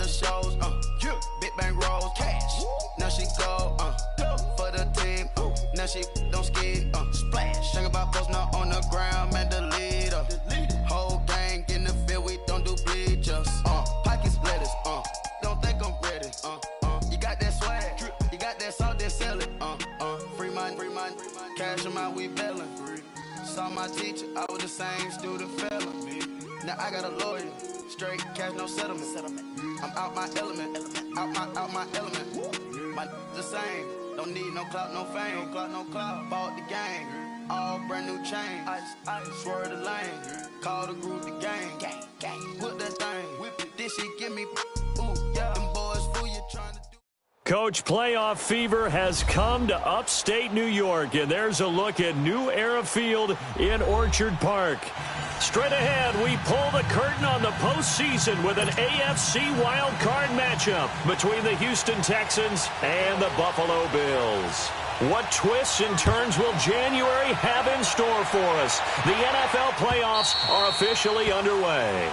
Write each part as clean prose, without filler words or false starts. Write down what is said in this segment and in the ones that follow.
the shows, big bang rolls, cash. Now she go, for the team, now she don't ski, splash. Think about post now on the ground, man, the leader. Whole gang in the field, we don't do bleachers. Pockets splitters, don't think I'm ready. You got that swag, you got that salt, then sell it. Free mind, cash them out, we bailin'. Saw my teacher, I was the same student felon. Now I got a lawyer, straight cash, no settlement. I'm out my element, out my element. My the same, don't need no clout, no fame. No clout, bought the game, all brand new chain. I swerve the lane, call the group the gang. Put that thing, whip it, this shit give me, ooh, yeah. Them boys fool you trying to do. Coach, playoff fever has come to upstate New York, and there's a look at New Era Field in Orchard Park. Straight ahead, we pull the curtain on the postseason with an AFC wildcard matchup between the Houston Texans and the Buffalo Bills. What twists and turns will January have in store for us? The NFL playoffs are officially underway.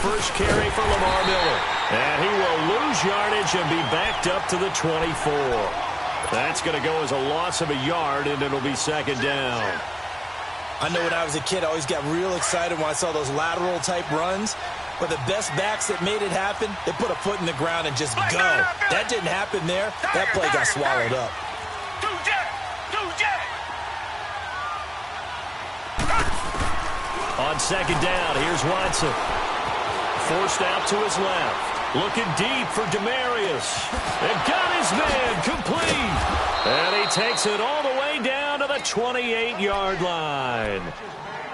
First carry for Lamar Miller. And he will lose yardage and be backed up to the 24. That's going to go as a loss of a yard, and it'll be second down. I know when I was a kid, I always got real excited when I saw those lateral-type runs. But the best backs that made it happen, they put a foot in the ground and just go. That didn't happen there. That play got swallowed up. On second down, here's Watson. Forced out to his left. Looking deep for Demaryius. And got his man complete. And he takes it all the way down to the 28-yard line.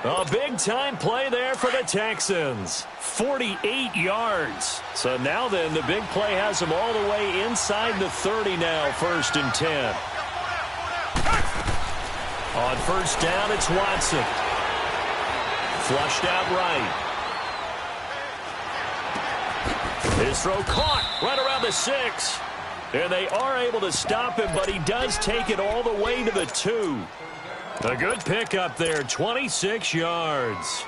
A big-time play there for the Texans. 48 yards. So now then, the big play has him all the way inside the 30 now, 1st and 10. On first down, it's Watson. Flushed out right. His throw caught right around the 6. And they are able to stop him, but he does take it all the way to the 2. A good pickup there, 26 yards.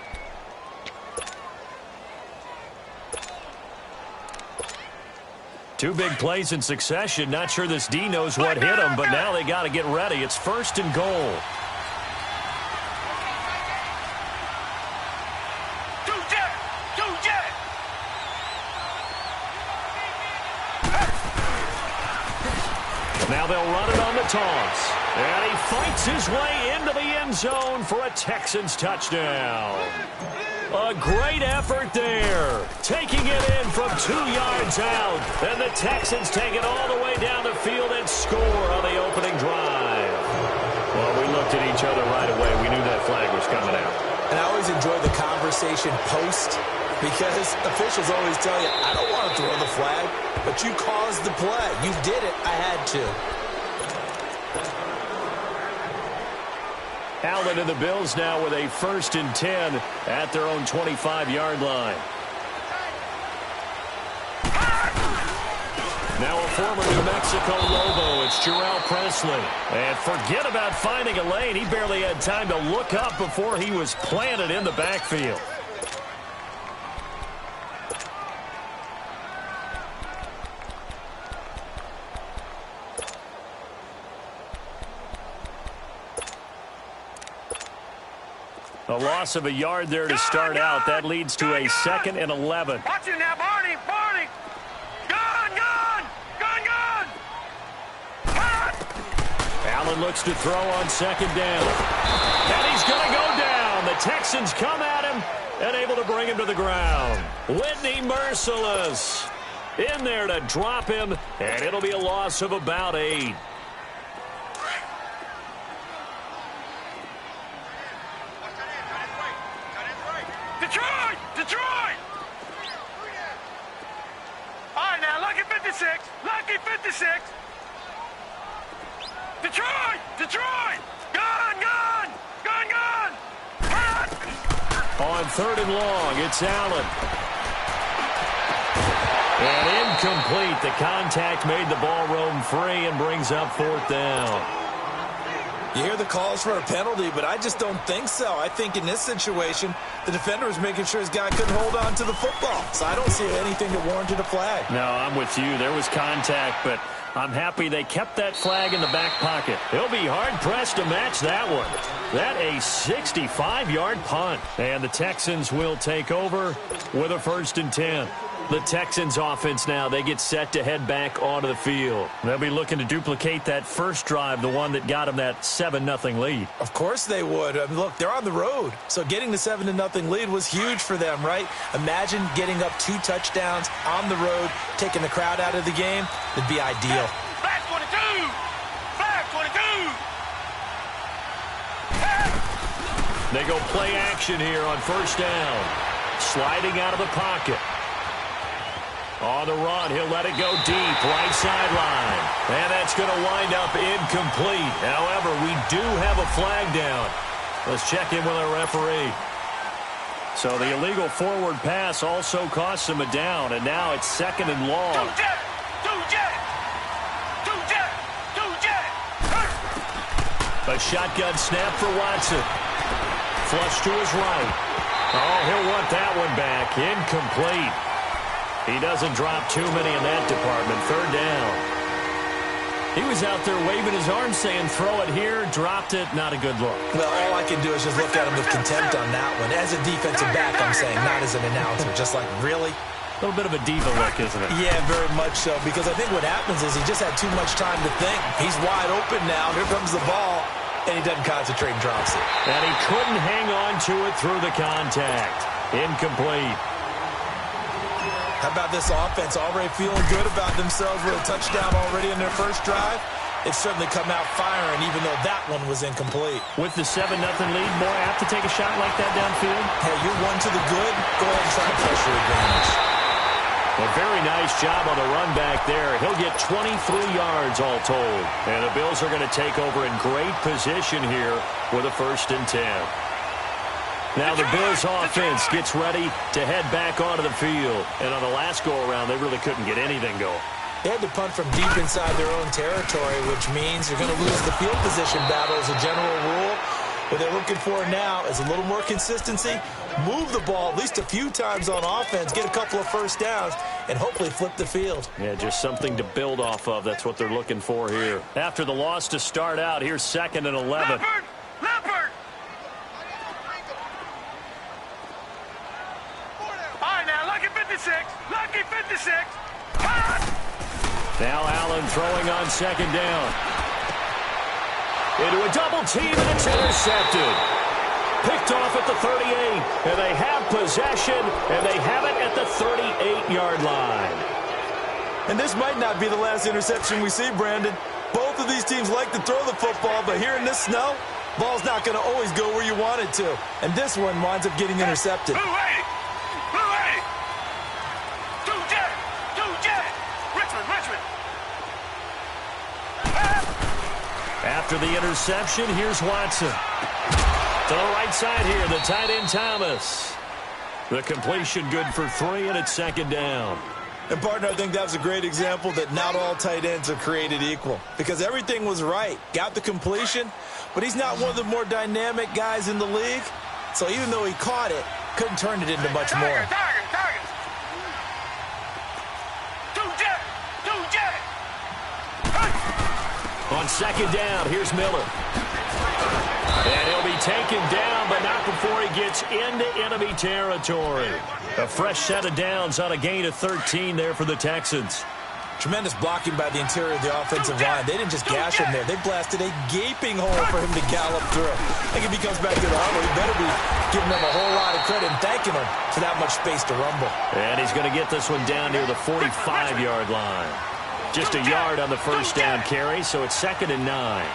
Two big plays in succession. Not sure this D knows what hit him, but now they got to get ready. It's 1st and goal. Now they'll run it on the toss. And he fights his way into the end zone for a Texans touchdown. A great effort there. Taking it in from 2 yards out. And the Texans take it all the way down the field and score on the opening drive. Well, we looked at each other right away. We knew that flag was coming out. And I always enjoy the conversation post, because officials always tell you, I don't want to throw the flag, but you caused the play. You did it. I had to. Allen and the Bills now with a 1st and 10 at their own 25-yard line. Now a former New Mexico Lobo, it's Jarrell Presley. And forget about finding a lane. He barely had time to look up before he was planted in the backfield. A loss of a yard there to start out. That leads to a 2nd and 11. Watch it now, Barney! Gone! Allen looks to throw on 2nd down. And he's going to go down. The Texans come at him and able to bring him to the ground. Whitney Mercilus in there to drop him, and it'll be a loss of about 8. Detroit! All right, now, lucky 56. 3rd and long. It's Allen. And incomplete. The contact made the ball roam free and brings up 4th down. You hear the calls for a penalty, but I just don't think so. I think in this situation, the defender was making sure his guy couldn't hold on to the football. So I don't see anything that warranted a flag. No, I'm with you. There was contact, but I'm happy they kept that flag in the back pocket. They'll be hard-pressed to match that one. That a 65-yard punt. And the Texans will take over with a 1st and 10. The Texans offense now, they get set to head back onto the field. They'll be looking to duplicate that first drive, the one that got them that 7-0 lead. Of course they would. I mean, look, they're on the road. So getting the 7-0 lead was huge for them, right? Imagine getting up 2 touchdowns on the road, taking the crowd out of the game. It'd be ideal. Flag 22! Flag 22! They go play action here on 1st down. Sliding out of the pocket. On the run, he'll let it go deep, right sideline. And that's going to wind up incomplete. However, we do have a flag down. Let's check in with our referee. So the illegal forward pass also costs him a down, and now it's 2nd and long. A shotgun snap for Watson. Flush to his right. Oh, he'll want that one back. Incomplete. He doesn't drop too many in that department. 3rd down. He was out there waving his arms saying, throw it here, dropped it, not a good look. Well, all I can do is just look at him with contempt on that one. As a defensive back, I'm saying, not as an announcer. Just like, really? A little bit of a diva look, isn't it? Yeah, very much so. Because I think what happens is he just had too much time to think. He's wide open now. Here comes the ball. And he doesn't concentrate and drops it. And he couldn't hang on to it through the contact. Incomplete. How about this offense already feeling good about themselves with a touchdown already in their first drive? They've certainly come out firing, even though that one was incomplete. With the 7-0 lead, more apt to take a shot like that downfield? Hey, you're 1 to the good. Go ahead and try to press your advantage. A very nice job on the run back there. He'll get 23 yards all told. And the Bills are going to take over in great position here with a 1st and 10. Now the Bills offense gets ready to head back onto the field. And on the last go-around, they really couldn't get anything going. They had to punt from deep inside their own territory, which means they're going to lose the field position battle as a general rule. What they're looking for now is a little more consistency, move the ball at least a few times on offense, get a couple of 1st downs, and hopefully flip the field. Yeah, just something to build off of. That's what they're looking for here. After the loss to start out, here's 2nd and 11. Leopard! All right, now, Lucky 56. Lucky 56. Now Allen throwing on 2nd down. Into a double team, and it's intercepted. Picked off at the 38, and they have possession, and they have it at the 38-yard line. And this might not be the last interception we see, Brandon. Both of these teams like to throw the football, but here in this snow, ball's not going to always go where you want it to. And this one winds up getting intercepted. Blue 80. Blue 80. 2-jet. 2-jet. Richmond. After the interception, here's Watson. To the right side here, the tight end Thomas. The completion good for 3, and it's 2nd down. And, partner, I think that's a great example that not all tight ends are created equal. Because everything was right. Got the completion, but he's not one of the more dynamic guys in the league. So even though he caught it, couldn't turn it into much more. Target. 2-jet. 2-jet. On 2nd down, here's Miller. And he'll be taken down, but not before he gets into enemy territory. A fresh set of downs on a gain of 13 there for the Texans. Tremendous blocking by the interior of the offensive line. They didn't just gash him there. They blasted a gaping hole for him to gallop through. I think if he comes back to the huddle, he better be giving them a whole lot of credit and thanking them for that much space to rumble. And he's going to get this one down near the 45-yard line. Just a yard on the first down carry, so it's 2nd and 9.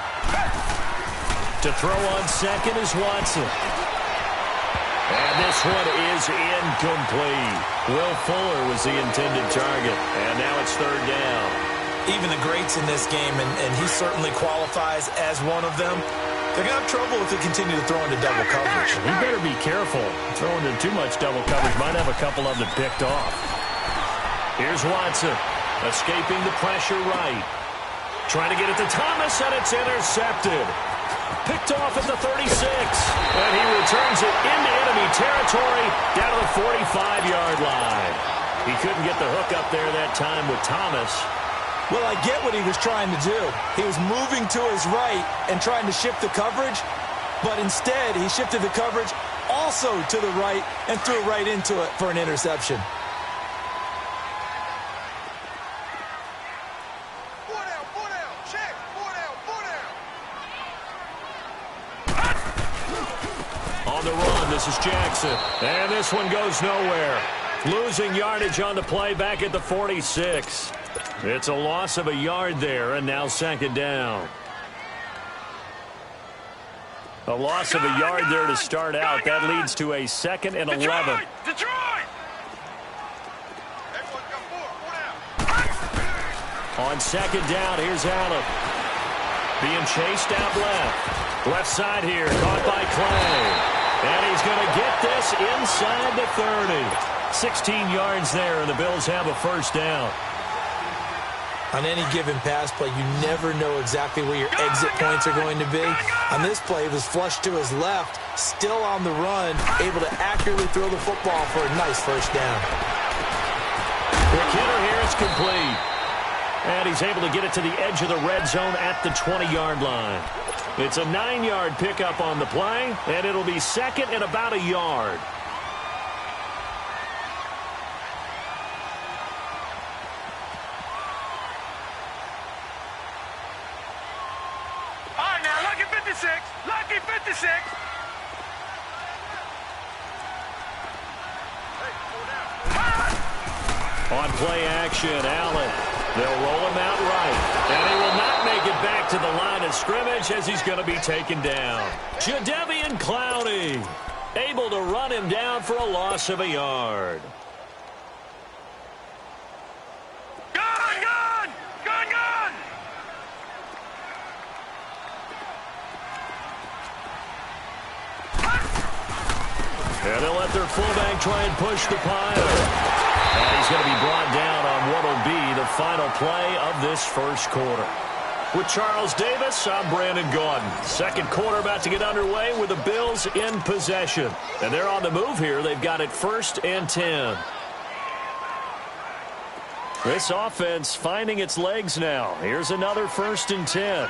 To throw on 2nd is Watson. And this one is incomplete. Will Fuller was the intended target, and now it's 3rd down. Even the greats in this game, and he certainly qualifies as one of them, They're going to have trouble if they continue to throw into double coverage. He better be careful. Throwing in too much double coverage might have a couple of them picked off. Here's Watson, escaping the pressure right. Trying to get it to Thomas, and it's intercepted. Picked off at the 36, and he returns it into enemy territory down to the 45-yard line. He couldn't get the hook up there that time with Thomas. Well, I get what he was trying to do. He was moving to his right and trying to shift the coverage, but instead he shifted the coverage also to the right and threw right into it for an interception. On the run, this is Jackson. And this one goes nowhere. Losing yardage on the play back at the 46. It's a loss of a yard there, and now second down. A loss of a yard there to start out. That leads to a 2nd and 11. Detroit! On second down, here's Allen. Being chased out left. Left side here, caught by Clay. And he's going to get this inside the 30. 16 yards there, and the Bills have a first down. On any given pass play, you never know exactly where your exit points are going to be. On this play, it was flushed to his left, still on the run, able to accurately throw the football for a nice first down. McKinnon here is complete. And he's able to get it to the edge of the red zone at the 20-yard line. It's a 9-yard pickup on the play, and it'll be 2nd and about a yard. All right, now, lucky 56. Lucky 56. On play action, Allen. They'll roll him out right. And he will not make it back to the line of scrimmage as he's going to be taken down. Jadeveon Clowney able to run him down for a loss of a yard. Gun, gun! Gun, gun! And they'll let their fullback try and push the pile. And he's going to be brought down on what will be the final play of this first quarter. With Charles Davis, I'm Brandon Gaudin. Second quarter about to get underway with the Bills in possession. And they're on the move here. They've got it 1st and 10. This offense finding its legs now. Here's another 1st and 10.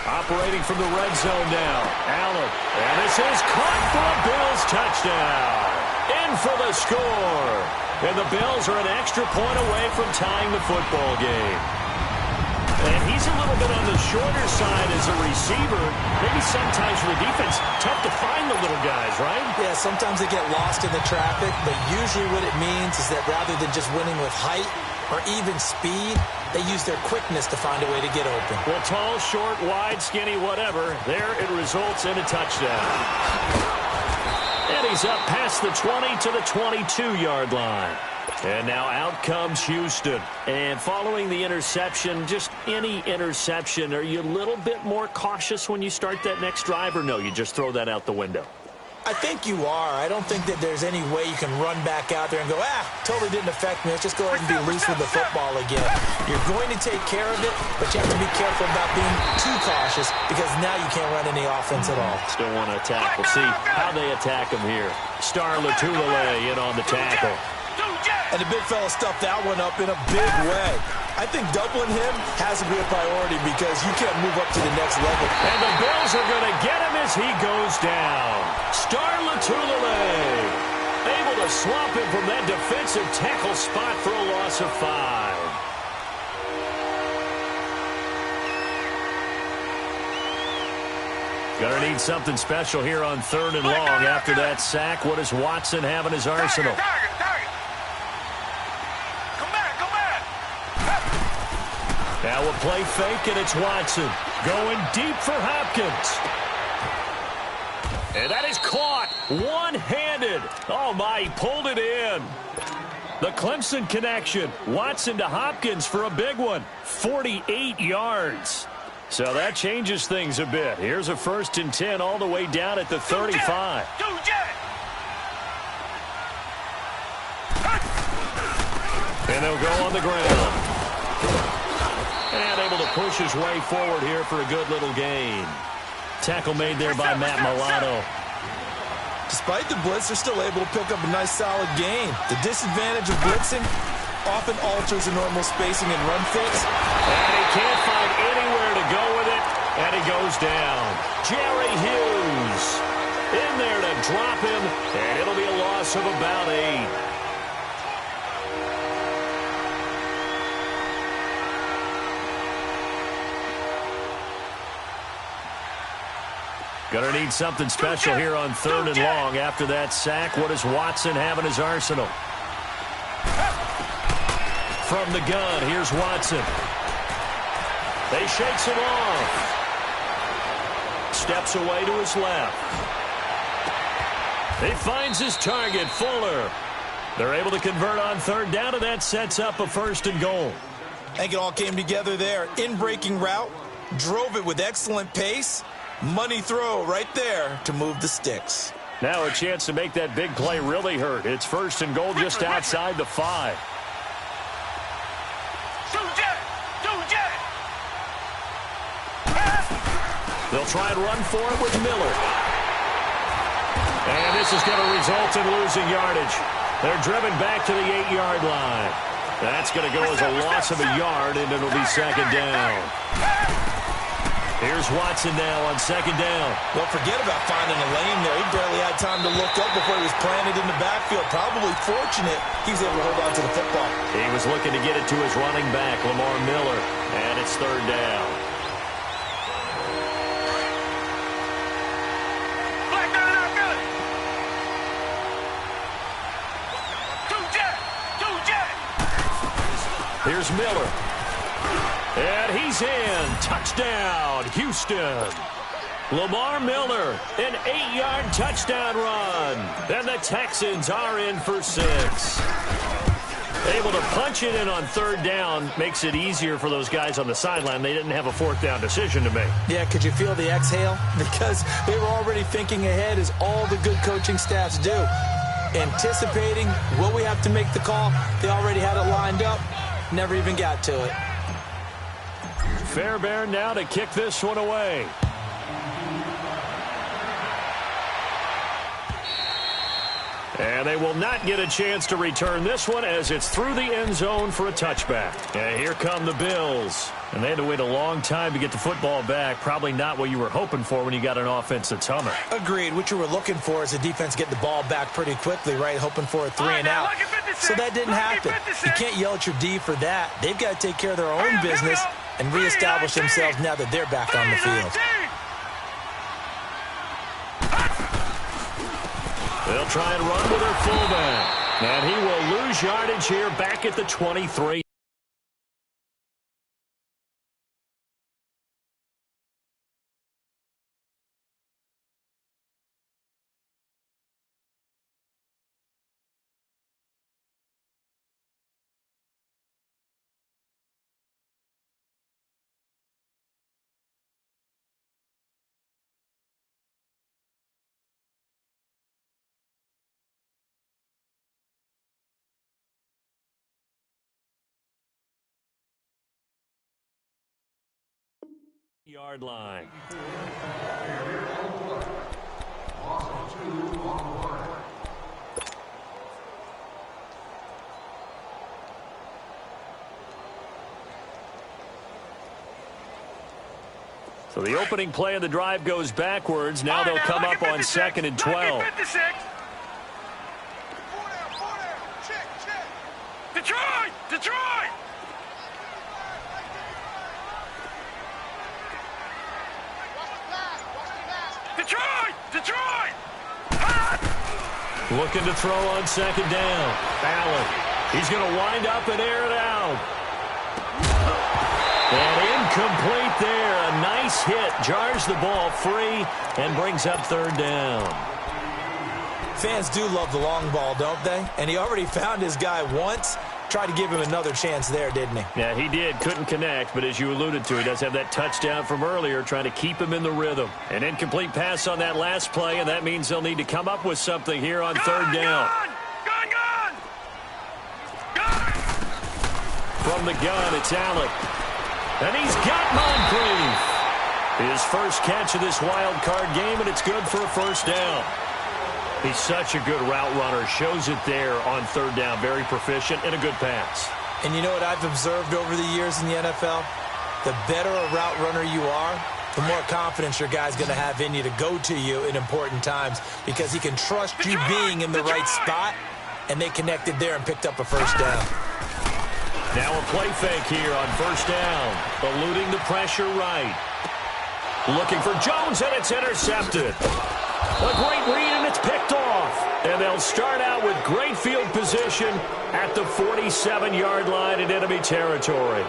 Operating from the red zone now. Allen. And this is caught for a Bills touchdown. In for the score. And the Bills are an extra point away from tying the football game. And he's a little bit on the shorter side as a receiver. Maybe sometimes for the defense, tough to find the little guys, right? Yeah, sometimes they get lost in the traffic, but usually what it means is that rather than just winning with height or even speed, they use their quickness to find a way to get open. Well, tall, short, wide, skinny, whatever, there it results in a touchdown. And he's up past the 20 to the 22-yard line. And now out comes Houston. And following the interception, just any interception, are you a little bit more cautious when you start that next drive, or no, you just throw that out the window? I think you are. I don't think that there's any way you can run back out there and go, totally didn't affect me. Let's just go ahead and be loose with the football again. You're going to take care of it, but you have to be careful about being too cautious because now you can't run any offense at all. Still want to attack. We'll see how they attack him here. Star Lotulelei in on the tackle. And the big fella stuffed that one up in a big way. I think doubling him has to be a priority because you can't move up to the next level. And the Bills are going to get him as he goes down. Star Lotulelei able to swap him from that defensive tackle spot for a loss of 5. Going to need something special here on 3rd and long after that sack. What does Watson have in his arsenal? Now a play fake, and it's Watson going deep for Hopkins. And that is caught one-handed. Oh, my, he pulled it in. The Clemson connection. Watson to Hopkins for a big one. 48 yards. So that changes things a bit. Here's a 1st and 10 all the way down at the 35. And they'll go on the ground. And able to push his way forward here for a good little gain. Tackle made there by Matt Milano. Despite the blitz, they're still able to pick up a nice solid gain. The disadvantage of blitzing often alters the normal spacing and run fits. And he can't find anywhere to go with it, and he goes down. Jerry Hughes in there to drop him, and it'll be a loss of about 8. Going to need something special here on 3rd and long after that sack. What does Watson have in his arsenal? From the gun, here's Watson. They shakes him off. Steps away to his left. He finds his target, Fuller. They're able to convert on 3rd down, and that sets up a 1st and goal. I think it all came together there. In-breaking route, drove it with excellent pace. Money throw right there to move the sticks. Now a chance to make that big play really hurt. It's 1st and goal just outside the 5. They'll try and run for it with Miller. And this is going to result in losing yardage. They're driven back to the 8-yard line. That's going to go as a loss of a yard, and it'll be 2nd down. Here's Watson now on 2nd down. Well, forget about finding a lane there. He barely had time to look up before he was planted in the backfield. Probably fortunate he was able to hold on to the football. He was looking to get it to his running back, Lamar Miller, and it's 3rd down. Here's Miller. And he's in. Touchdown, Houston. Lamar Miller, an 8-yard touchdown run. And the Texans are in for 6. Able to punch it in on 3rd down makes it easier for those guys on the sideline. They didn't have a 4th down decision to make. Yeah, could you feel the exhale? Because they were already thinking ahead, as all the good coaching staffs do. Anticipating, will we have to make the call? They already had it lined up. Never even got to it. Fairbairn now to kick this one away. And they will not get a chance to return this one as it's through the end zone for a touchback. And here come the Bills. And they had to wait a long time to get the football back. Probably not what you were hoping for when you got an offense that's humming. Agreed. What you were looking for is the defense getting the ball back pretty quickly, right? Hoping for a 3 and out. So that didn't happen. You can't yell at your D for that. They've got to take care of their own business and reestablish themselves now that they're back on the field. They'll try and run with their fullback. And he will lose yardage here back at the 23. Yard line. So the opening play of the drive goes backwards. Now they'll come up on 2nd and 12. Detroit! Detroit! Detroit! Detroit! Looking to throw on 2nd down. Allen. He's going to wind up and air it out. And incomplete there. A nice hit. Jars the ball free and brings up 3rd down. Fans do love the long ball, don't they? And he already found his guy once. Tried to give him another chance there, didn't he? Yeah, he did. Couldn't connect, but as you alluded to, he does have that touchdown from earlier, trying to keep him in the rhythm. An incomplete pass on that last play, and that means they'll need to come up with something here on third down. From the gun, it's Allen. And he's got Moncrief. His first catch of this wild card game, and it's good for a first down. He's such a good route runner. Shows it there on third down. Very proficient and a good pass. And you know what I've observed over the years in the NFL? The better a route runner you are, the more confidence your guy's going to have in you to go to you in important times because he can trust you being in the right spot, and they connected there and picked up a first down. Now a play fake here on first down. Eluding the pressure right. Looking for Jones, and it's intercepted. A great read, and it's picked off. And they'll start out with great field position at the 47-yard line in enemy territory.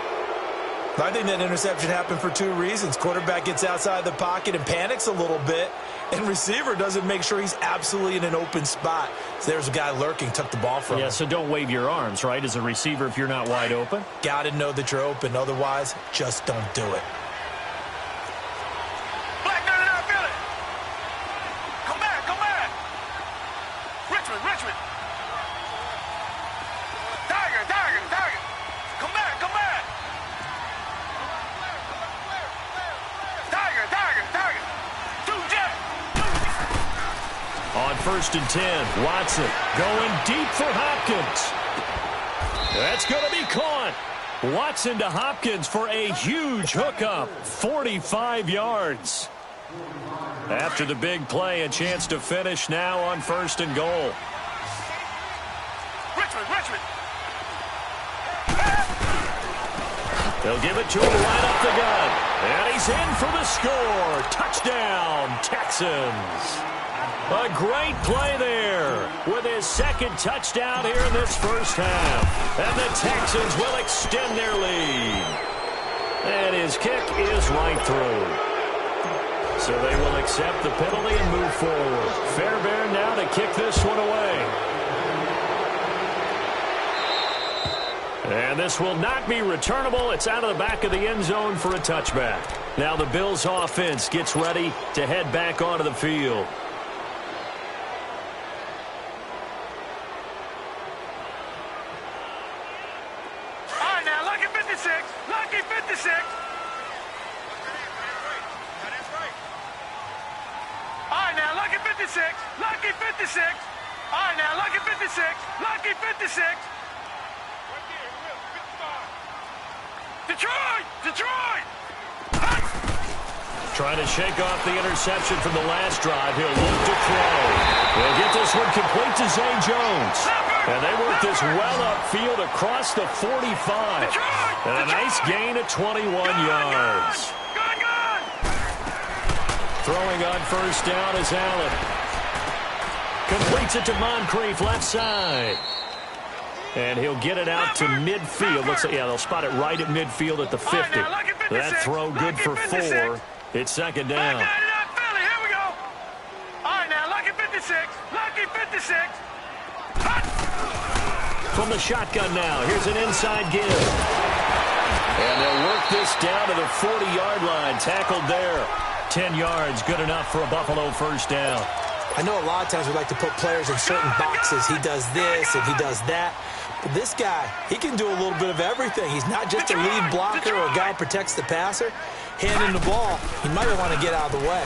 I think that interception happened for two reasons. Quarterback gets outside the pocket and panics a little bit, and receiver doesn't make sure he's absolutely in an open spot. So there's a guy lurking, took the ball from him. Yeah, so don't wave your arms, right, as a receiver if you're not wide open. Got to know that you're open. Otherwise, just don't do it. Richmond. Tiger. Come back. Tiger. Two jet. On 1st and 10, Watson going deep for Hopkins. That's going to be caught. Watson to Hopkins for a huge hookup, 45 yards. After the big play, a chance to finish now on 1st and goal. Richmond. They'll give it to him right up the gut. And he's in for the score. Touchdown, Texans. A great play there with his second touchdown here in this first half. And the Texans will extend their lead. And his kick is right through. So they will accept the penalty and move forward. Fairbairn now to kick this one away. And this will not be returnable. It's out of the back of the end zone for a touchback. Now the Bills offense gets ready to head back onto the field. All right, now, lucky 56. All right, now, lucky 56. All right, now, lucky 56. Detroit! Trying to shake off the interception from the last drive. He'll look to throw. He'll get this one complete to Zay Jones. And they work this well upfield across the 45. And a nice gain of 21 yards. Throwing on first down is Allen. Completes it to Moncrief, left side. And he'll get it out to midfield. Looks like, yeah, they'll spot it right at midfield at the 50. That throw good for 4. It's second down. Here we go. All right, now, lucky 56. From the shotgun now, here's an inside give. And they'll work this down to the 40-yard line. Tackled there. 10 yards, good enough for a Buffalo first down. I know a lot of times we like to put players in certain boxes. He does this and he does that. But this guy, he can do a little bit of everything. He's not just a lead blocker or a guy who protects the passer. Handing the ball, he might want to get out of the way.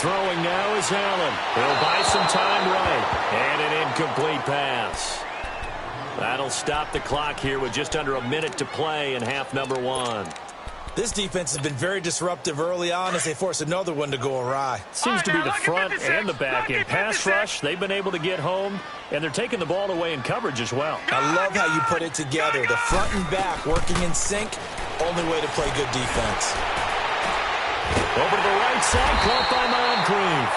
Throwing now is Allen. He'll buy some time right. And an incomplete pass. That'll stop the clock here with just under a minute to play in half number 1. This defense has been very disruptive early on as they force another one to go awry. Seems to be the front and the back end. Pass rush, they've been able to get home, and they're taking the ball away in coverage as well. I love how you put it together. The front and back working in sync, only way to play good defense. Over to the right side, caught by Moncrief.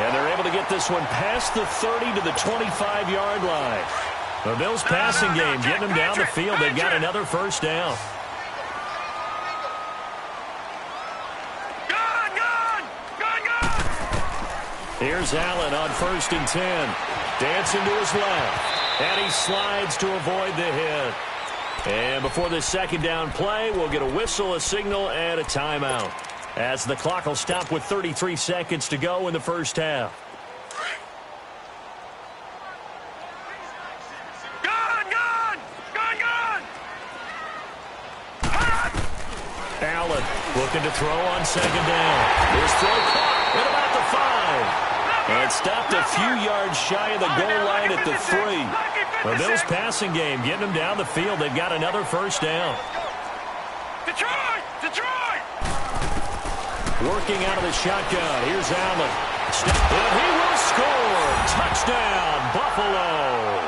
And they're able to get this one past the 30 to the 25-yard line. The Bills passing game, getting them down the field. They've got another first down. Here's Allen on 1st and 10. Dancing to his left. And he slides to avoid the hit. And before the second down play, we'll get a whistle, a signal, and a timeout, as the clock will stop with 33 seconds to go in the first half. Allen looking to throw on second down. His throw caught at about the 5. And stopped a few yards shy of the goal line at the 3. The Bills passing game getting them down the field. They've got another first down. Detroit! Detroit! Working out of the shotgun. Here's Allen. And he will score. Touchdown, Buffalo.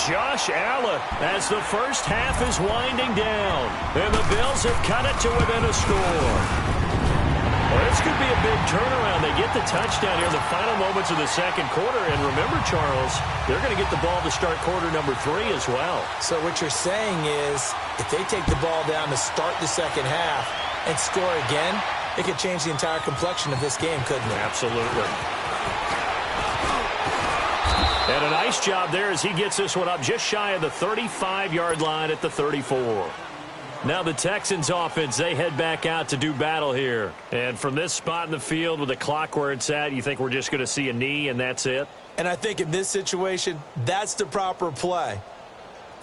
Josh Allen as the first half is winding down. And the Bills have cut it to within a score. Well, this could be a big turnaround. They get the touchdown here in the final moments of the second quarter. And remember, Charles, they're going to get the ball to start quarter number 3 as well. So what you're saying is if they take the ball down to start the second half and score again, it could change the entire complexion of this game, couldn't it? Absolutely. And a nice job there as he gets this one up just shy of the 35-yard line at the 34. Now the Texans offense, they head back out to do battle here. And from this spot in the field with the clock where it's at, you think we're just going to see a knee and that's it? And I think in this situation, that's the proper play.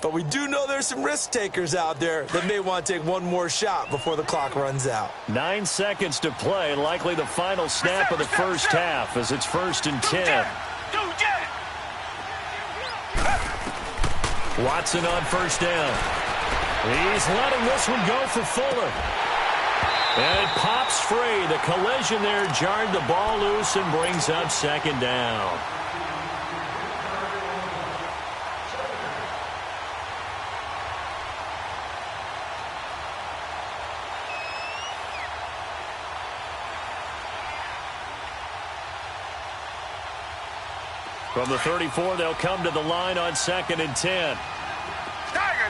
But we do know there's some risk takers out there that may want to take one more shot before the clock runs out. 9 seconds to play, likely the final snap of the first half as it's 1st and 10. Watson on first down. He's letting this one go for Fuller. And it pops free. The collision there jarred the ball loose and brings up second down. From the 34, they'll come to the line on 2nd and 10. Tiger!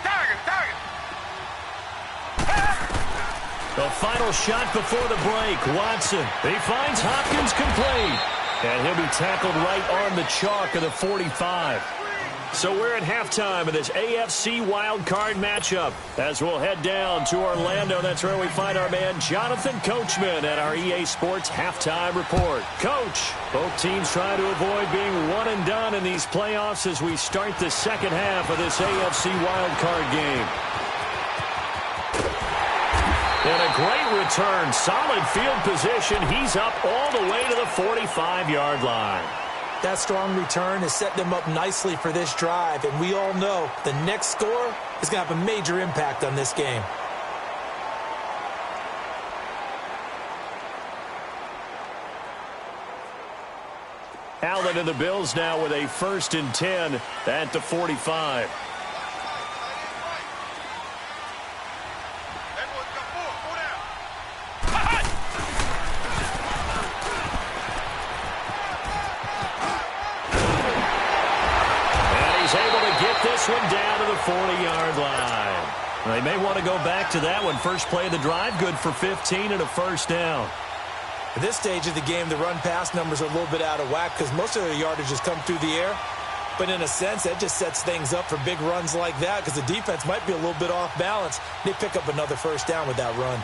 The final shot before the break. Watson. He finds Hopkins complete. And he'll be tackled right on the chalk of the 45. So we're at halftime of this AFC wildcard matchup as we'll head down to Orlando. That's where we find our man Jonathan Coachman at our EA Sports Halftime Report. Coach, both teams trying to avoid being one and done in these playoffs as we start the second half of this AFC wildcard game. And a great return. Solid field position. He's up all the way to the 45-yard line. That strong return has set them up nicely for this drive, and we all know the next score is going to have a major impact on this game. Allen and the Bills now with a 1st and 10 at the 45. This one down to the 40-yard line. They may want to go back to that one. First play of the drive, good for 15 and a first down. At this stage of the game, the run-pass numbers are a little bit out of whack because most of their yardage has come through the air. But in a sense, that just sets things up for big runs like that because the defense might be a little bit off balance. They pick up another first down with that run.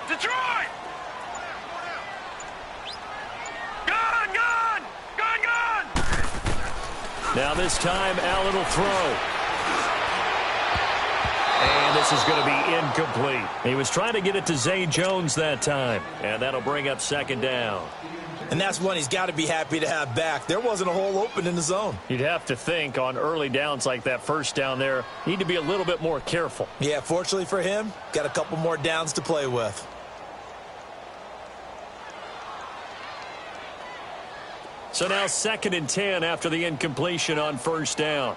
Detroit! Gun! Now this time, Allen will throw. And this is going to be incomplete. He was trying to get it to Zay Jones that time. And that'll bring up second down. And that's one he's got to be happy to have back. There wasn't a hole open in the zone. You'd have to think on early downs like that first down there, need to be a little bit more careful. Yeah, fortunately for him, got a couple more downs to play with. So now 2nd and 10 after the incompletion on first down.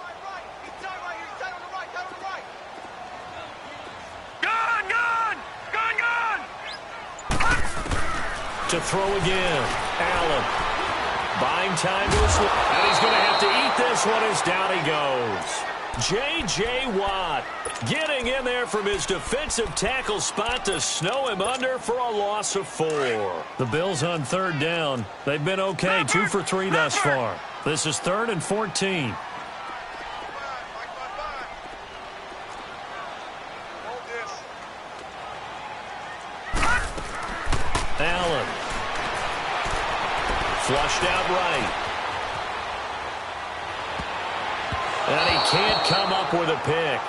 To throw again, Allen. Buying time to his left. And he's going to have to eat this one as down he goes. J.J. Watt getting in there from his defensive tackle spot to snow him under for a loss of 4. The Bills on third down. They've been okay, 2 for 3 thus far. This is 3rd and 14. Allen. Flushed out right. And he can't come up with a pick.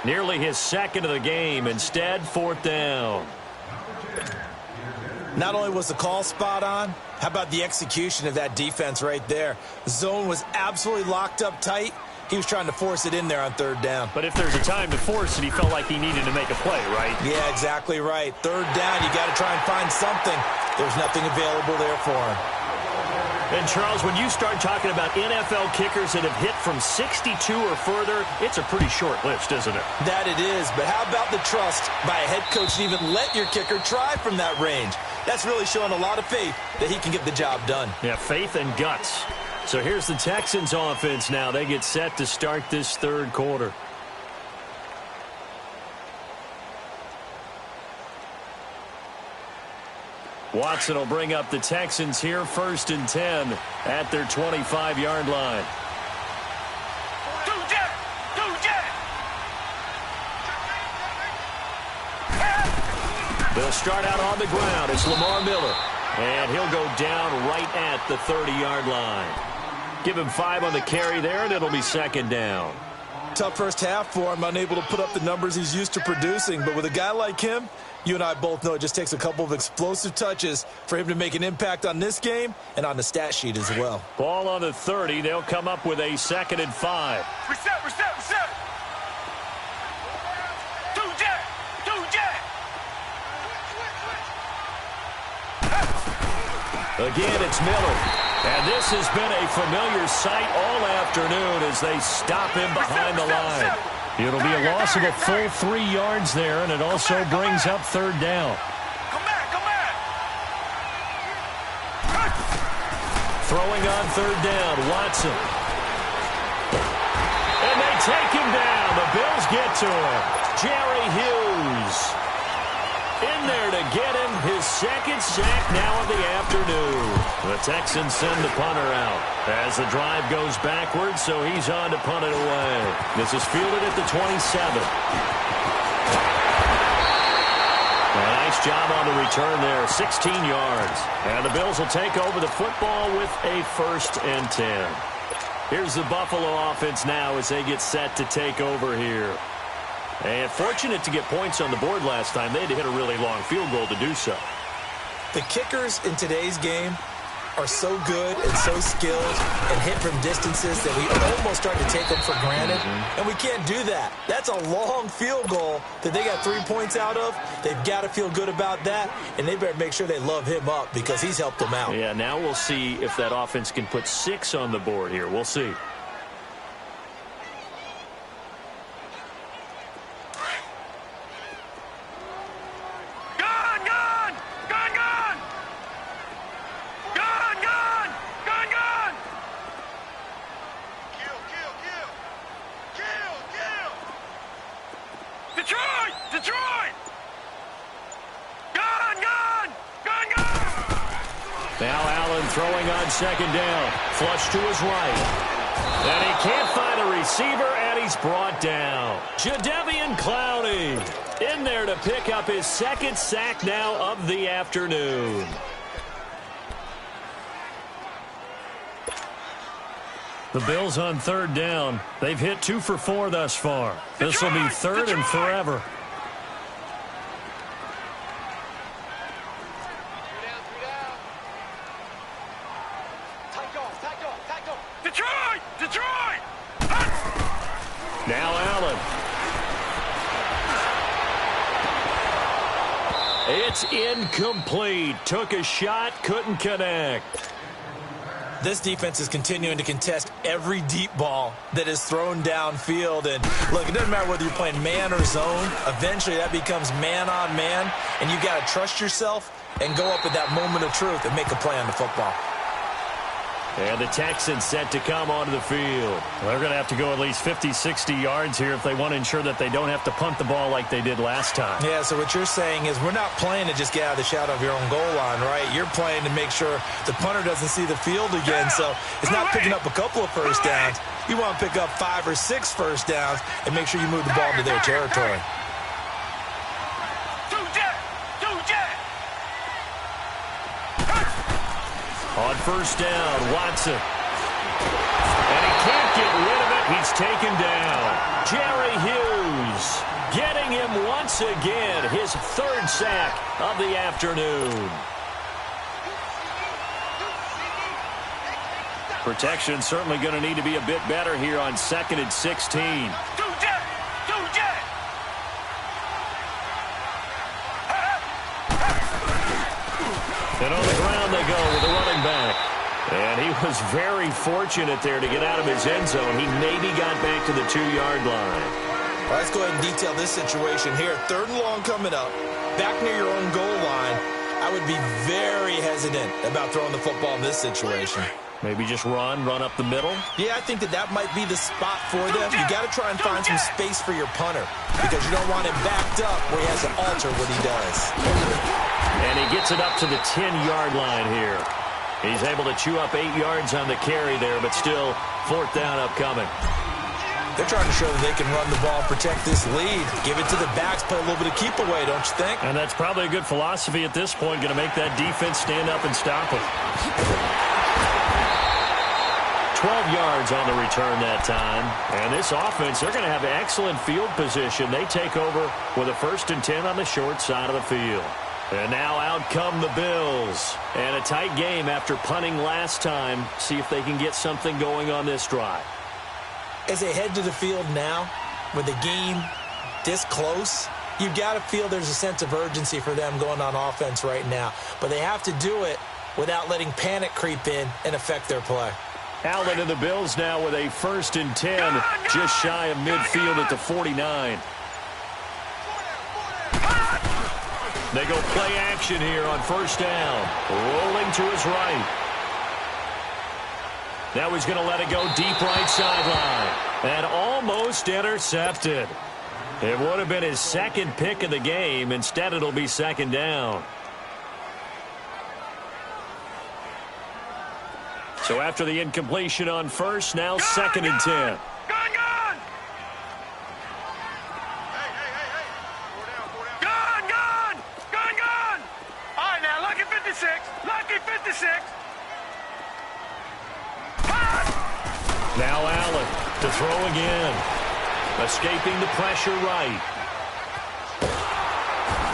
Nearly his second of the game. Instead, 4th down. Not only was the call spot on, how about the execution of that defense right there? The zone was absolutely locked up tight. He was trying to force it in there on 3rd down. But if there's a time to force it, he felt like he needed to make a play, right? Yeah, exactly right. 3rd down, you got to try and find something. There's nothing available there for him. And, Charles, when you start talking about NFL kickers that have hit from 62 or further, it's a pretty short list, isn't it? That it is, but how about the trust by a head coach to even let your kicker try from that range? That's really showing a lot of faith that he can get the job done. Yeah, faith and guts. So here's the Texans offense now. They get set to start this 3rd quarter. Watson will bring up the Texans here 1st and 10 at their 25-yard line. They'll start out on the ground. It's Lamar Miller. And he'll go down right at the 30-yard line. Give him 5 on the carry there, and it'll be 2nd down. Tough first half for him, unable to put up the numbers he's used to producing. But with a guy like him, you and I both know it just takes a couple of explosive touches for him to make an impact on this game and on the stat sheet as well. Ball on the 30. They'll come up with a 2nd and 5. Reset. Again, it's Miller. And this has been a familiar sight all afternoon as they stop him behind the line. It'll be a loss of a full 3 yards there, and it also brings up 3rd down. Come back. Throwing on 3rd down, Watson. And they take him down. The Bills get to him. Jerry Hughes in there to get him his 2nd sack now of the afternoon. The Texans send the punter out as the drive goes backwards, so he's on to punt it away. This is fielded at the 27. A nice job on the return there, 16 yards. And the Bills will take over the football with a 1st and 10. Here's the Buffalo offense now as they get set to take over here. And fortunate to get points on the board last time. They had to hit a really long field goal to do so. The kickers in today's game are so good and so skilled and hit from distances that we almost start to take them for granted. And we can't do that. That's a long field goal that they got 3 points out of. They've got to feel good about that, and they better make sure they love him up because he's helped them out. Yeah, now we'll see if that offense can put 6 on the board here. We'll see. Detroit! Gone! Now Allen throwing on 2nd down. Flush to his right. And he can't find a receiver, and he's brought down. Jadeveon Clowney in there to pick up his 2nd sack now of the afternoon. The Bills on 3rd down. They've hit 2 for 4 thus far. This will be 3rd and forever. Detroit! Now Allen. It's incomplete. Took a shot, couldn't connect. This defense is continuing to contest every deep ball that is thrown downfield. And, look, it doesn't matter whether you're playing man or zone. Eventually, that becomes man-on-man, and you've got to trust yourself and go up at that moment of truth and make a play on the football. And the Texans set to come onto the field. They're going to have to go at least 50, 60 yards here if they want to ensure that they don't have to punt the ball like they did last time. Yeah, so what you're saying is we're not playing to just get out of the shadow of your own goal line, right? You're playing to make sure the punter doesn't see the field again. So it's not picking up a couple of first downs. You want to pick up 5 or 6 first downs and make sure you move the ball into their territory. On first down, Watson. And he can't get rid of it. He's taken down. Jerry Hughes getting him once again. His 3rd sack of the afternoon. Protection certainly going to need to be a bit better here on 2nd and 16. And on the ground they go with the running back. And he was very fortunate there to get out of his end zone. He maybe got back to the 2-yard line. Well, let's go ahead and detail this situation here. 3rd and long coming up. Back near your own goal line. I would be very hesitant about throwing the football in this situation. Maybe just run up the middle? Yeah, I think that might be the spot for them. You got to try and find some space for your punter because you don't want him backed up where he has to alter what he does. And he gets it up to the 10-yard line here. He's able to chew up 8 yards on the carry there, but still 4th down upcoming. They're trying to show that they can run the ball, protect this lead, give it to the backs, play a little bit of keep away, don't you think? And that's probably a good philosophy at this point, going to make that defense stand up and stop it. 12 yards on the return that time. And this offense, they're going to have excellent field position. They take over with a 1st and 10 on the short side of the field. And now out come the Bills. And a tight game after punting last time. See if they can get something going on this drive. As they head to the field now, with the game this close, you've got to feel there's a sense of urgency for them going on offense right now. But they have to do it without letting panic creep in and affect their play. Allen and the Bills now with a 1st and 10, just shy of midfield at the 49. They go play action here on 1st down. Rolling to his right. Now he's going to let it go deep right sideline. And almost intercepted. It would have been his 2nd pick of the game. Instead, it'll be 2nd down. So after the incompletion on 1st, now 2nd and 10. Now Allen to throw again. Escaping the pressure right.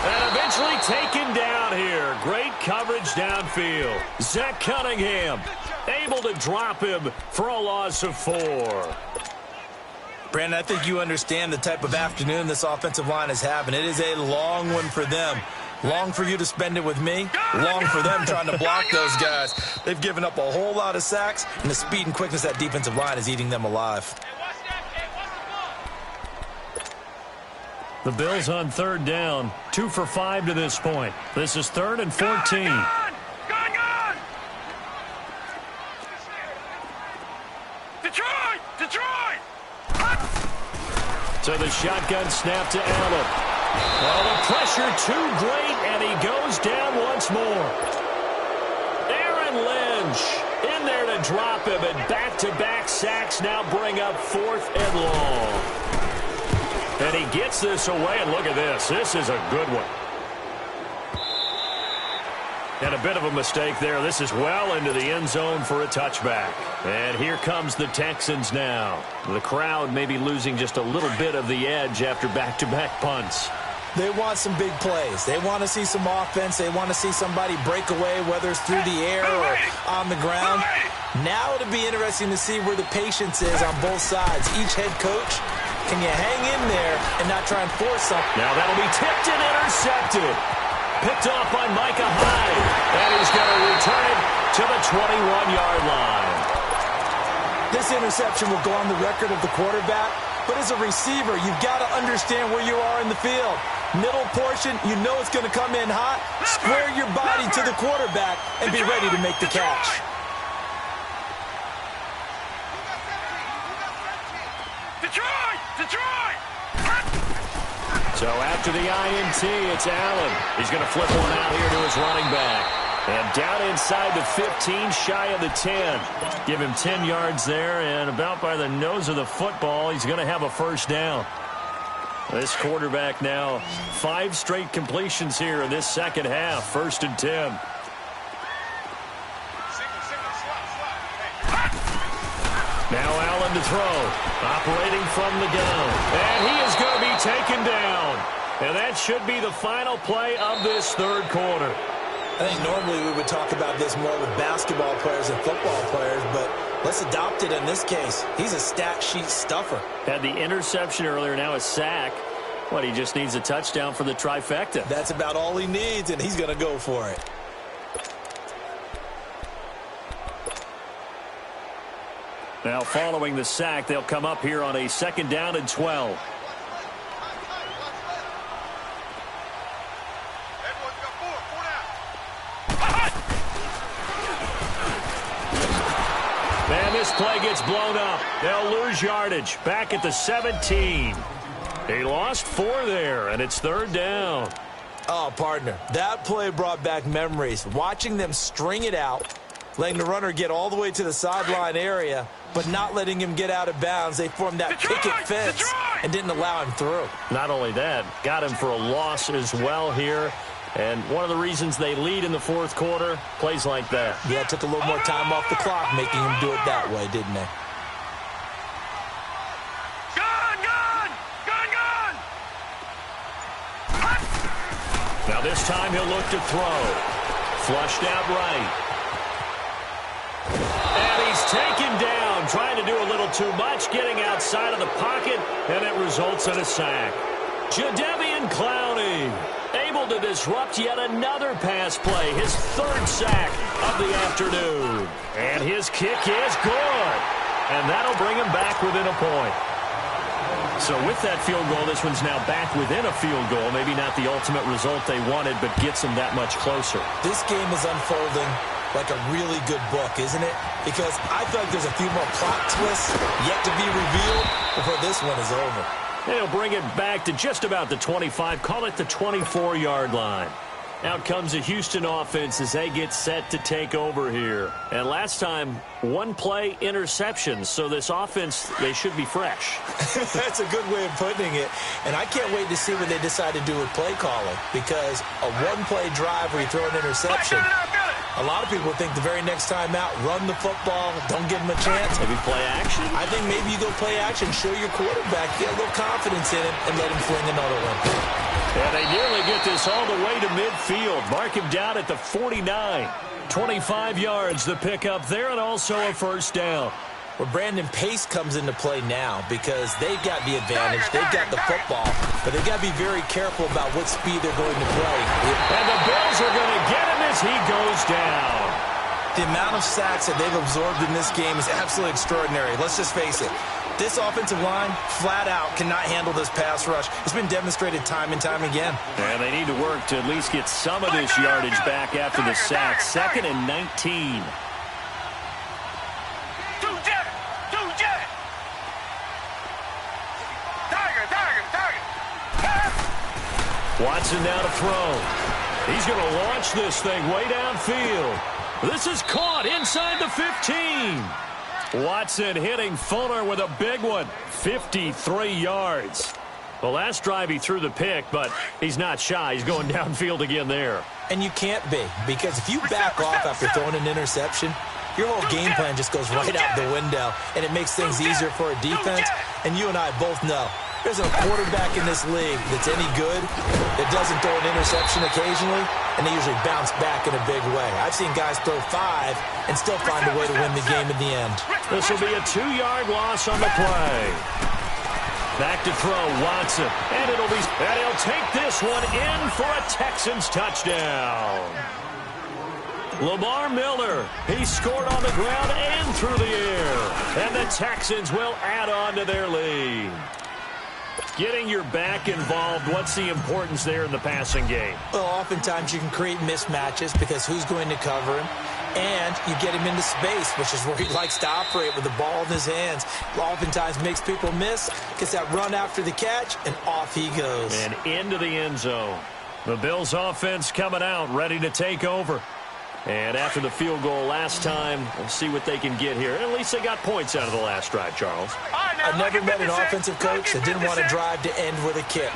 And eventually taken down here. Great coverage downfield. Zach Cunningham able to drop him for a loss of 4. Brandon, I think you understand the type of afternoon this offensive line is having. It is a long one for them. Long for you to spend it with me. Long for them trying to block those guys. They've given up a whole lot of sacks, and the speed and quickness of that defensive line is eating them alive. The Bills on 3rd down. 2 for 5 to this point. This is 3rd and 14. So the shotgun snap to Allen. Well, the pressure too great, and he goes down once more. Aaron Lynch in there to drop him, and back-to-back sacks now bring up 4th and long. And he gets this away, and look at this. This is a good one. And a bit of a mistake there. This is well into the end zone for a touchback. And here comes the Texans now. The crowd may be losing just a little bit of the edge after back-to-back punts. They want some big plays. They want to see some offense. They want to see somebody break away, whether it's through the air or on the ground. Now it'll be interesting to see where the patience is on both sides. Each head coach, can you hang in there and not try and force something? Now that'll be tipped and intercepted. Picked off by Micah Hyde. And he's going to return it to the 21-yard line. This interception will go on the record of the quarterback. But as a receiver, you've got to understand where you are in the field. Middle portion, you know it's going to come in hot. Square your body to the quarterback and be ready to make the catch. Detroit! Detroit! So after the INT, it's Allen. He's going to flip one out here to his running back. And down inside the 15, shy of the 10. Give him 10 yards there, and about by the nose of the football, he's going to have a first down. This quarterback now, 5 straight completions here in this second half. 1st and 10. Now Allen to throw. Operating from the gun. And he is going to be taken down. And that should be the final play of this third quarter. I think normally we would talk about this more with basketball players and football players, but let's adopt it in this case. He's a stat sheet stuffer. Had the interception earlier, now a sack. What, he just needs a touchdown for the trifecta. That's about all he needs, and he's going to go for it. Now following the sack, they'll come up here on a 2nd down and 12. Man, this play gets blown up. They'll lose yardage. Back at the 17. They lost 4 there, and it's 3rd down. Oh, partner, that play brought back memories. Watching them string it out, letting the runner get all the way to the sideline area, but not letting him get out of bounds. They formed that picket fence and didn't allow him through. Not only that, got him for a loss as well here. And one of the reasons they lead in the 4th quarter, plays like that. Yeah, it took a little more time off the clock, making him do it that way, didn't they? Gun, gun! Gun, gun! Now this time he'll look to throw. Flushed out right. And he's taken down, trying to do a little too much, getting outside of the pocket, and it results in a sack. Jadeveon Clowney able to disrupt yet another pass play, his 3rd sack of the afternoon. And his kick is good. And that'll bring him back within a point. So with that field goal, this one's now back within a field goal. Maybe not the ultimate result they wanted, but gets them that much closer. This game is unfolding like a really good book, isn't it? Because I feel like there's a few more plot twists yet to be revealed before this one is over. They'll bring it back to just about the 25, call it the 24-yard line. Out comes the Houston offense as they get set to take over here. And last time, 1 play interception, so this offense, they should be fresh. That's a good way of putting it. And I can't wait to see what they decide to do with play calling, because a 1-play drive where you throw an interception, a lot of people think the very next time out, run the football, don't give them a chance. Maybe play action? I think maybe you go play action, show your quarterback, get a little confidence in him, and let him fling another one. And they nearly get this all the way to midfield. Mark him down at the 49. 25 yards the pickup there, and also a first down. Well, Brandon, pace comes into play now because they've got the advantage. They've got the football, but they've got to be very careful about what speed they're going to play. And the Bills are going to get him as he goes down. The amount of sacks that they've absorbed in this game is absolutely extraordinary. Let's just face it. This offensive line, flat out, cannot handle this pass rush. It's been demonstrated time and time again. And they need to work to at least get some of this yardage back after the sack. 2nd and 19. Watson now to throw. He's going to launch this thing way downfield. This is caught inside the 15. Watson hitting Fuller with a big one. 53 yards. The last drive he threw the pick, but he's not shy. He's going downfield again there. And you can't be, because if you back off after throwing an interception, your whole game plan just goes right out the window, and it makes things easier for a defense. And you and I both know there's a quarterback in this league that's any good that doesn't throw an interception occasionally, and they usually bounce back in a big way. I've seen guys throw 5 and still find a way to win the game in the end. This will be a 2-yard loss on the play. Back to throw, Watson. And he'll take this one in for a Texans touchdown. Lamar Miller, he scored on the ground and through the air. And the Texans will add on to their lead. Getting your back involved, what's the importance there in the passing game? Well, oftentimes you can create mismatches because who's going to cover him? And you get him into space, which is where he likes to operate with the ball in his hands. Oftentimes makes people miss, gets that run after the catch, and off he goes. And into the end zone. The Bills offense coming out, ready to take over. And after the field goal last time, we'll see what they can get here. At least they got points out of the last drive, Charles. I've never met an offensive coach that didn't want to drive to end with a kick.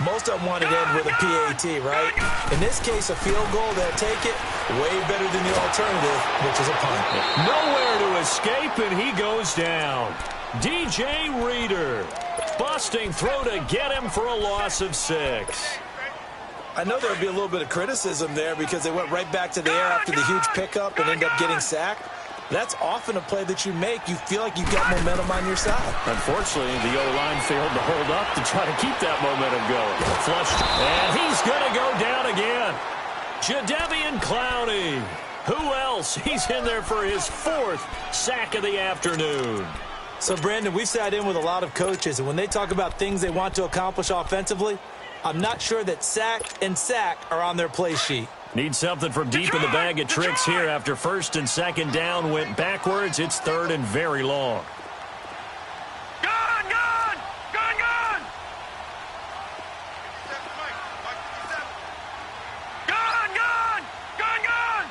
Most of them want to end with a PAT, right? In this case, a field goal, they'll take it way better than the alternative, which is a punt. Nowhere to escape, and he goes down. DJ Reader, busting throw to get him for a loss of 6. I know there would be a little bit of criticism there because they went right back to the air after the huge pickup and end up getting sacked. That's often a play that you make. You feel like you've got momentum on your side. Unfortunately, the O-line failed to hold up to try to keep that momentum going. Flushed, and he's going to go down again. Jadeveon Clowney. Who else? He's in there for his 4th sack of the afternoon. So, Brandon, we've sat in with a lot of coaches, and when they talk about things they want to accomplish offensively, I'm not sure that sack and sack are on their play sheet. Need something from deep in the bag of tricks here after 1st and 2nd down went backwards. It's 3rd and very long. Gone! Gone! Gone! Gone! Gone! Gone! Gone! Gone!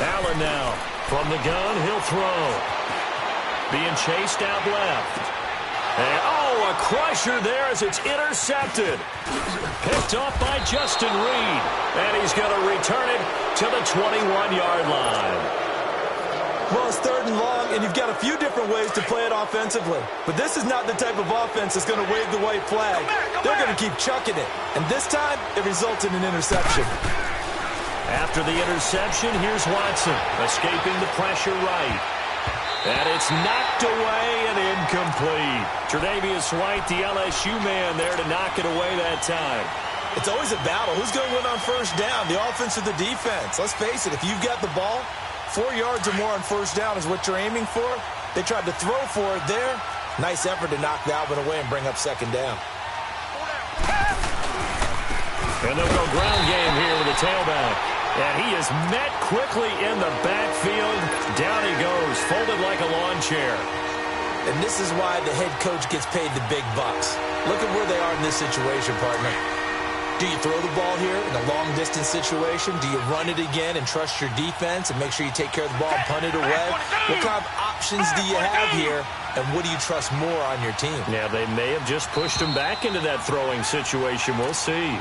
Allen now from the gun. He'll throw. Being chased out left. And, a crusher there as it's intercepted. Picked off by Justin Reed. And he's going to return it to the 21-yard line. Well, it's 3rd and long, and you've got a few different ways to play it offensively. But this is not the type of offense that's going to wave the white flag. They're going to keep chucking it. And this time, it results in an interception. After the interception, here's Watson. Escaping the pressure right. And it's knocked away and incomplete. Tre'Davious White, the LSU man, there to knock it away that time. It's always a battle. Who's going to win on 1st down, the offense or the defense? Let's face it, if you've got the ball, 4 yards or more on 1st down is what you're aiming for. They tried to throw for it there. Nice effort to knock that one away and bring up 2nd down. And they'll go ground game here with the tailback. And he is met quickly in the backfield. Down he goes, folded like a lawn chair. And this is why the head coach gets paid the big bucks. Look at where they are in this situation, partner. Do you throw the ball here in a long-distance situation? Do you run it again and trust your defense and make sure you take care of the ball and punt it away? What kind of options do you have here, and what do you trust more on your team? Yeah, they may have just pushed him back into that throwing situation. We'll see.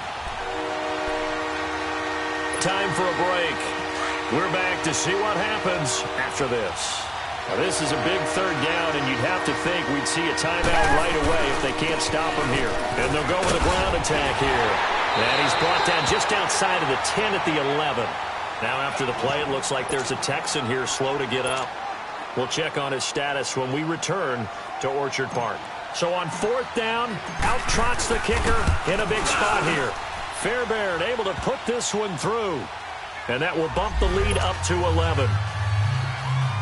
Time for a break. We're back to see what happens after this. Now, this is a big 3rd down, and you'd have to think we'd see a timeout right away if they can't stop him here. And they'll go with a ground attack here. And he's brought down just outside of the 10 at the 11. Now after the play, it looks like there's a Texan here slow to get up. We'll check on his status when we return to Orchard Park. So on 4th down, out trots the kicker in a big spot here. Fairbairn able to put this one through. And that will bump the lead up to 11.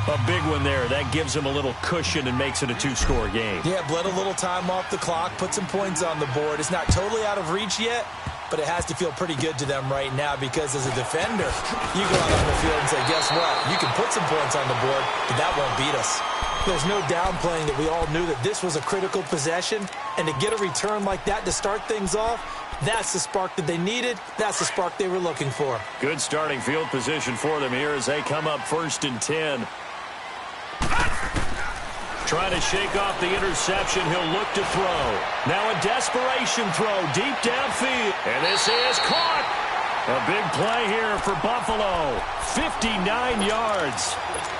A big one there. That gives him a little cushion and makes it a 2-score game. Yeah, bled a little time off the clock, put some points on the board. It's not totally out of reach yet, but it has to feel pretty good to them right now because as a defender, you go out on the field and say, guess what? You can put some points on the board, but that won't beat us. There's no downplaying that we all knew that this was a critical possession, and to get a return like that to start things off, that's the spark that they needed. That's the spark they were looking for. Good starting field position for them here as they come up 1st and 10. Trying to shake off the interception. He'll look to throw. Now a desperation throw deep downfield. And this is caught. A big play here for Buffalo. 59 yards.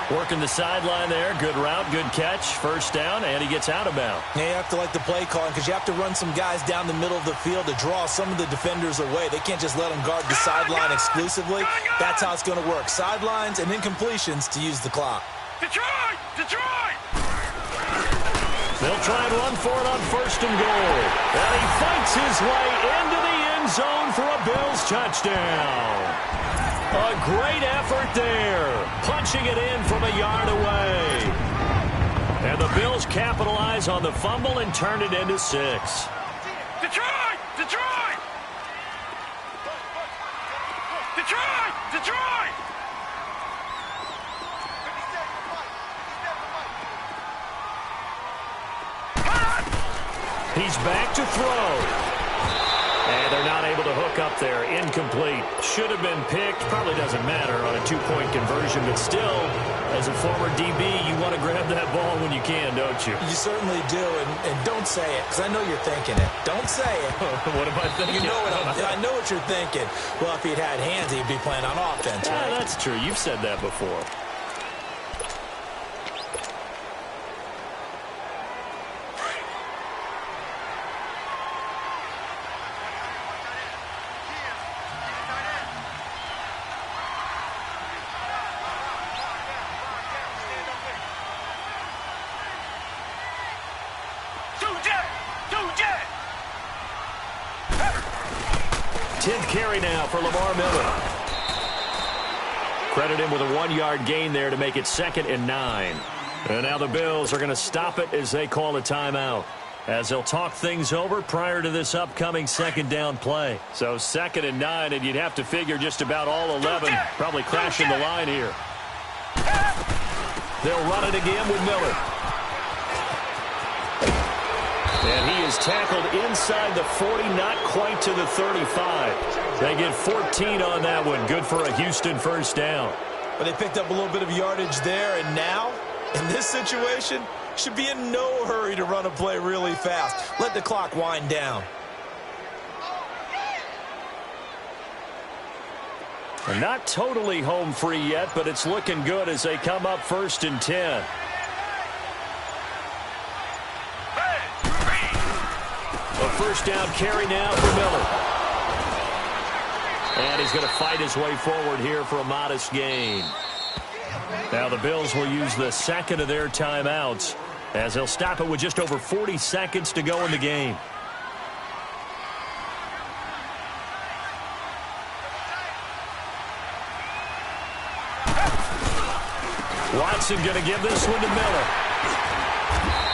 Working the sideline there. Good route, good catch. 1st down, and he gets out of bounds. Yeah, you have to like the play calling because you have to run some guys down the middle of the field to draw some of the defenders away. They can't just let them guard the sideline exclusively. That's how it's going to work. Sidelines and incompletions to use the clock. Detroit! Detroit! They'll try and run for it on 1st and goal. And he fights his way into the end zone for a Bills touchdown. A great effort there. Punch punching it in from a yard away. And the Bills capitalize on the fumble and turn it into 6. Detroit! Detroit! Detroit! Detroit! He's back to throw. And they're not able to hook up there. Incomplete. Should have been picked. Probably doesn't matter on a 2-point conversion. But still, as a former DB, you want to grab that ball when you can, don't you? You certainly do. And don't say it, because I know you're thinking it. Don't say it. What am I thinking? You know I know what you're thinking. Well, if he'd had hands, he'd be playing on offense, right? That's true. You've said that before. Carry now for Lamar Miller. Credit him with a 1-yard gain there to make it 2nd and 9. And now the Bills are going to stop it as they call a timeout, as they'll talk things over prior to this upcoming 2nd down play. So 2nd and 9, and you'd have to figure just about all 11 probably crashing the line here. They'll run it again with Miller. And he is tackled inside the 40, not quite to the 35. They get 14 on that one. Good for a Houston first down. But they picked up a little bit of yardage there, and now, in this situation, should be in no hurry to run a play really fast. Let the clock wind down. And not totally home free yet, but it's looking good as they come up 1st and 10. A first down carry now for Miller. And he's going to fight his way forward here for a modest gain. Now the Bills will use the 2nd of their timeouts as they'll stop it with just over 40 seconds to go in the game. Watson going to give this one to Miller.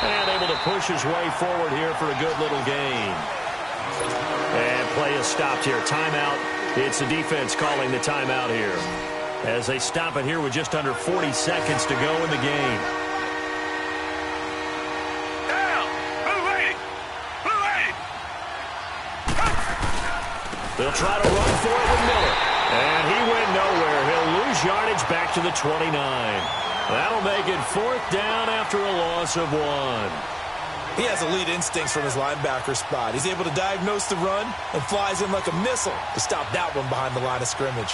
And able to push his way forward here for a good little gain. And play is stopped here. Timeout. It's the defense calling the timeout here, as they stop it here with just under 40 seconds to go in the game. Down! Blue 80! Blue 80! They'll try to run for it with Miller. And he went nowhere. He'll lose yardage back to the 29. That'll make it 4th down after a loss of 1. He has elite instincts from his linebacker spot. He's able to diagnose the run and flies in like a missile to stop that one behind the line of scrimmage.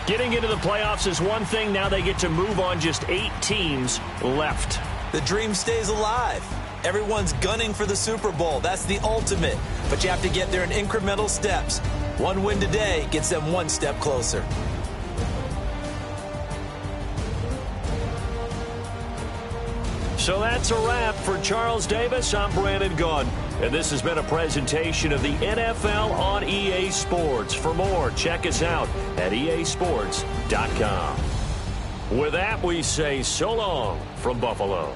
Getting into the playoffs is one thing. Now they get to move on. Just 8 teams left. The dream stays alive. Everyone's gunning for the Super Bowl. That's the ultimate. But you have to get there in incremental steps. One win today gets them one step closer. So that's a wrap for Charles Davis. I'm Brandon Gunn, and this has been a presentation of the NFL on EA Sports. For more, check us out at easports.com. With that, we say so long from Buffalo.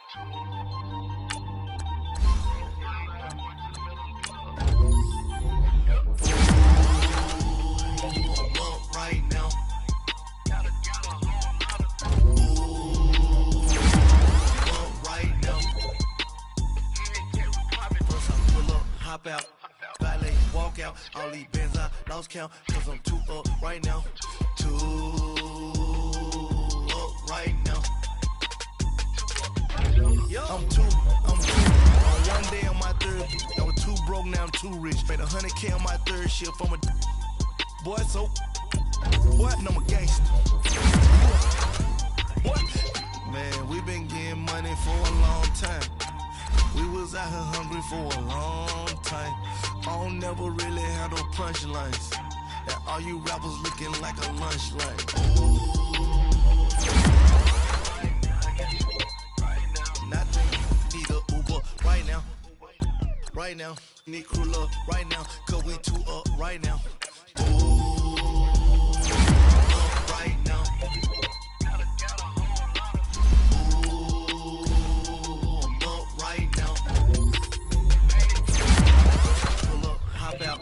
Right now. Right now. First I pull up, hop out, valet, walk out. All these bands I lost count, cause I'm too up right now. Too up right now. I'm too. On one day on my third, I was too broke, now I'm too rich. Made 100K on my third shift from a boy, so what? I'm a gangster. What? Man, we been getting money for a long time. We was out here hungry for a long time. I don't never really have no punchlines. And all you rappers looking like a lunch line. Nothing, need a Uber right now. Right now, need crew up right now. Cause we too up right now. Right now. I'm up right now. Pull up, hop out,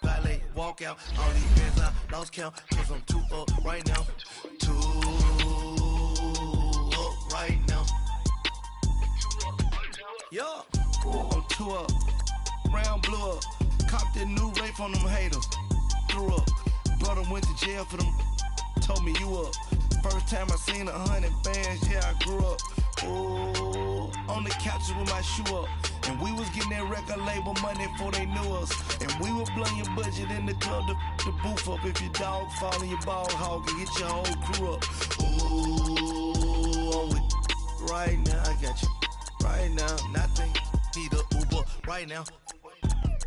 valet, walk out. All these bands I lost count, cause I'm too up right now. Too up right now. Yeah, I'm too up. Round blew up. Copped that new rape on them haters. Threw up. Brother went to jail for them. Told me you up. First time I seen 100 bands, yeah, I grew up. Ooh, on the couches with my shoe up. And we was getting that record label money before they knew us. And we were blowing your budget in the club to the booth up. If your dog fall in your ball hog and get your whole crew up. Ooh, I'm with right now, I got you. Right now, nothing. Need a Uber right now.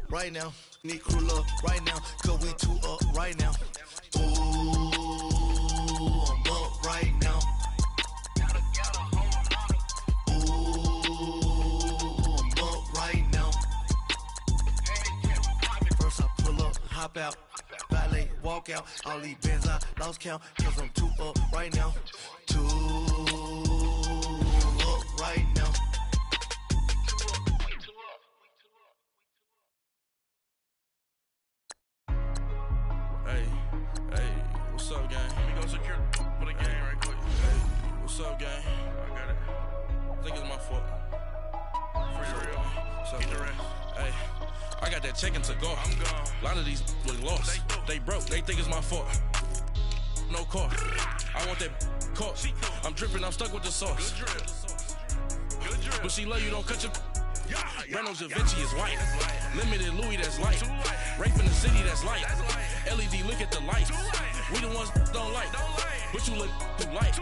Right now, need crew up right now. Cause we too up right now. Ooh, I'm up right now. Ooh, I'm up right now. First I pull up, hop out, valet, walk out. All these bands I lost count, cause I'm too up right now. Too up right now. Hey, what's up, gang? Let me go secure for the game right quick. Hey, what's up, gang? I got it. I think it's my fault. For real. Keep the rest. Hey, I got that check-in to go. I'm gone. A lot of these was lost. They broke. They think it's my fault. No car. I want that car. I'm dripping. I'm stuck with the sauce. Good drip. But she love you. Don't cut your. Reynolds Da Vinci is white. Limited Louis, that's light. Rape in the city, that's light. LED, look at the lights. We the ones don't like. But you look too light.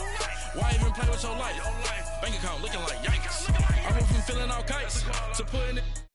Why even play with your life? Bank account looking like yikes. I went from filling out kites to putting it.